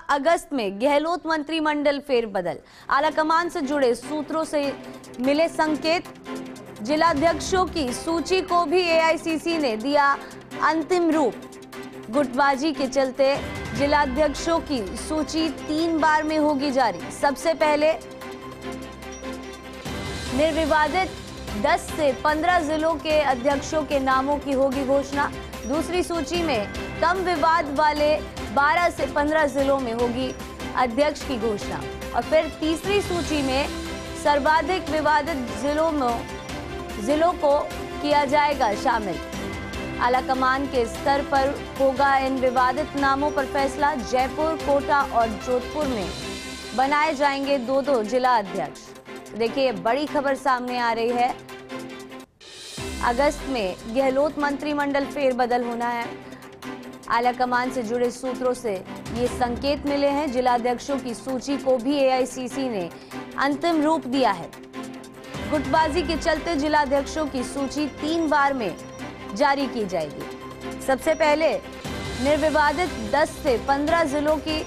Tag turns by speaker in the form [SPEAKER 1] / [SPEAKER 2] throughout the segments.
[SPEAKER 1] अगस्त में गहलोत मंत्रिमंडल फेरबदल। आलाकमान से जुड़े सूत्रों से मिले संकेत। जिलाध्यक्षों की सूची को भी एआईसीसी ने दिया अंतिम रूप। गुटबाजी के चलते जिलाध्यक्षों की सूची 3 बार में होगी जारी। सबसे पहले निर्विवादित 10 से 15 जिलों के अध्यक्षों के नामों की होगी घोषणा। दूसरी सूची में कम विवाद वाले 12 से 15 जिलों में होगी अध्यक्ष की घोषणा। और फिर तीसरी सूची में सर्वाधिक विवादित जिलों को किया जाएगा शामिल। आलाकमान के स्तर पर होगा इन विवादित नामों पर फैसला। जयपुर, कोटा और जोधपुर में बनाए जाएंगे 2-2 जिला अध्यक्ष। देखिए, बड़ी खबर सामने आ रही है। अगस्त में गहलोत मंत्रिमंडल फेरबदल होना है। आलाकमान से जुड़े सूत्रों से ये संकेत मिले हैं। जिलाध्यक्षों की सूची को भी एआईसीसी ने अंतिम रूप दिया है। गुटबाजी के चलते जिलाध्यक्षों की सूची 3 बार में जारी की जाएगी। सबसे पहले निर्विवादित 10 से 15 जिलों की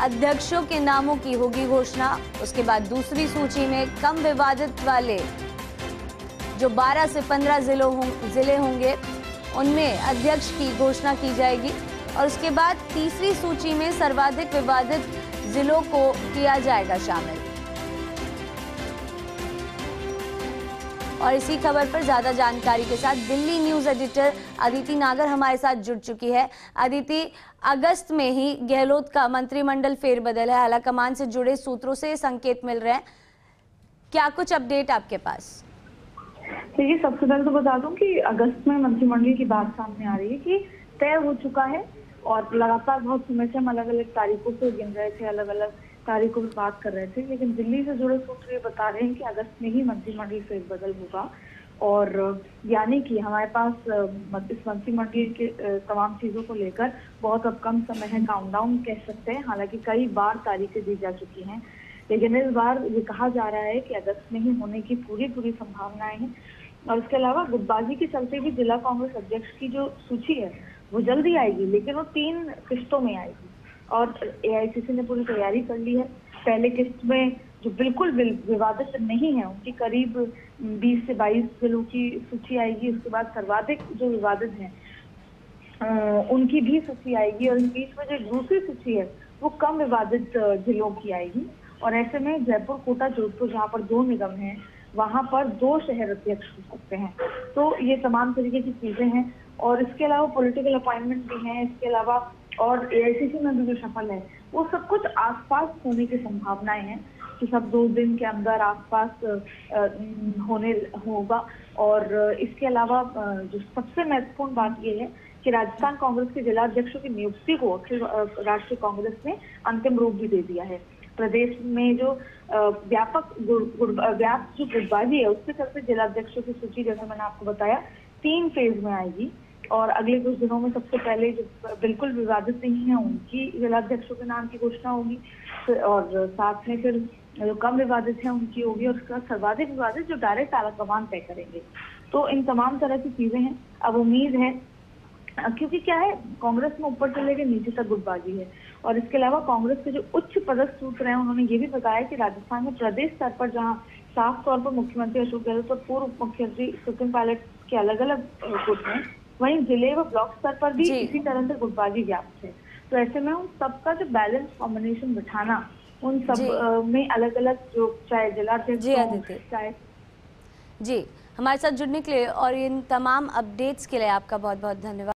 [SPEAKER 1] अध्यक्षों के नामों की होगी घोषणा। उसके बाद दूसरी सूची में कम विवादित वाले जो 12 से 15 जिले होंगे उनमें अध्यक्ष की घोषणा की जाएगी। और उसके बाद तीसरी सूची में सर्वाधिक विवादित जिलों को किया जाएगा शामिल। और इसी खबर पर ज्यादा जानकारी के साथ दिल्ली न्यूज एडिटर अदिति नागर हमारे साथ जुड़ चुकी है। अदिति, अगस्त में ही गहलोत का मंत्रिमंडल फेरबदल है। आलाकमान से जुड़े सूत्रों से संकेत मिल रहे हैं, क्या कुछ अपडेट आपके पास?
[SPEAKER 2] देखिए, सबसे पहले तो बता दूं कि अगस्त में मंत्रिमंडल की बात सामने आ रही है कि तय हो चुका है। और लगातार बहुत समय से हम अलग अलग तारीखों को गिन रहे थे, अलग अलग तारीखों पर बात कर रहे थे, लेकिन दिल्ली से जुड़े सूत्र ये बता रहे हैं कि अगस्त में ही मंत्रिमंडल फेरबदल होगा। और यानी कि हमारे पास इस मंत्रिमंडल के तमाम चीजों को लेकर बहुत अब कम समय है, काउंटडाउन कह सकते हैं। हालांकि कई बार तारीखें दी जा चुकी हैं, लेकिन इस बार ये कहा जा रहा है कि अगस्त में ही होने की पूरी संभावनाएं हैं। और इसके अलावा गुटबाजी के चलते भी जिला कांग्रेस अध्यक्ष की जो सूची है वो जल्दी आएगी, लेकिन वो 3 किस्तों में आएगी। और एआईसीसी ने पूरी तैयारी कर ली है। पहले किस्त में जो बिल्कुल विवादित नहीं है उनकी करीब 20 से 22 जिलों की सूची आएगी। उसके बाद सर्वाधिक जो विवादित हैं उनकी भी सूची आएगी। और इस बीच में जो दूसरी सूची है वो कम विवादित जिलों की आएगी। और ऐसे में जयपुर, कोटा, जोधपुर, जहाँ पर 2 निगम हैं, वहां पर 2 शहर अध्यक्ष हो सकते हैं। तो ये तमाम तरीके की चीजें हैं। और इसके अलावा पॉलिटिकल अपॉइंटमेंट भी हैं। इसके अलावा और एआईसीसी में भी जो शफल है वो सब कुछ आसपास होने की संभावनाएं हैं कि सब 2 दिन के अंदर आसपास होने होगा। और इसके अलावा जो सबसे महत्वपूर्ण बात ये है कि राजस्थान कांग्रेस के जिलाध्यक्षों की नियुक्ति को अखिल राष्ट्रीय कांग्रेस ने अंतिम रूप भी दे दिया है। प्रदेश में जो व्यापक जो गुटबाजी है उसके चलते जिलाध्यक्षों की सूची, जैसे मैंने आपको बताया, 3 फेज में आएगी। और अगले कुछ दिनों में सबसे पहले जो बिल्कुल विवादित नहीं है उनकी जिलाध्यक्षों के नाम की घोषणा होगी। और साथ में फिर जो कम विवादित है उनकी होगी। और उसका सर्वाधिक विवादित जो डायरेक्ट आलाकमान तय करेंगे। तो इन तमाम तरह की चीजें हैं। अब उम्मीद है, क्योंकि क्या है, कांग्रेस में ऊपर से लेकर नीचे तक गुटबाजी है। और इसके अलावा कांग्रेस के जो उच्च पदस्थ सूत्र हैं उन्होंने ये भी बताया कि राजस्थान में प्रदेश स्तर पर जहां साफ तौर पर मुख्यमंत्री अशोक गहलोत और पूर्व मुख्यमंत्री सचिन पायलट के अलग अलग गुट हैं, वहीं जिले व ब्लॉक स्तर पर भी इसी तरह से गुटबाजी व्याप्त है। तो ऐसे में उन सबका जो बैलेंस कॉम्बिनेशन बिठाना, उन सब में अलग अलग जो चाहे जिलाध्यक्ष चाहे
[SPEAKER 1] जी, हमारे साथ जुड़ने के लिए और इन तमाम अपडेट्स के लिए आपका बहुत बहुत धन्यवाद।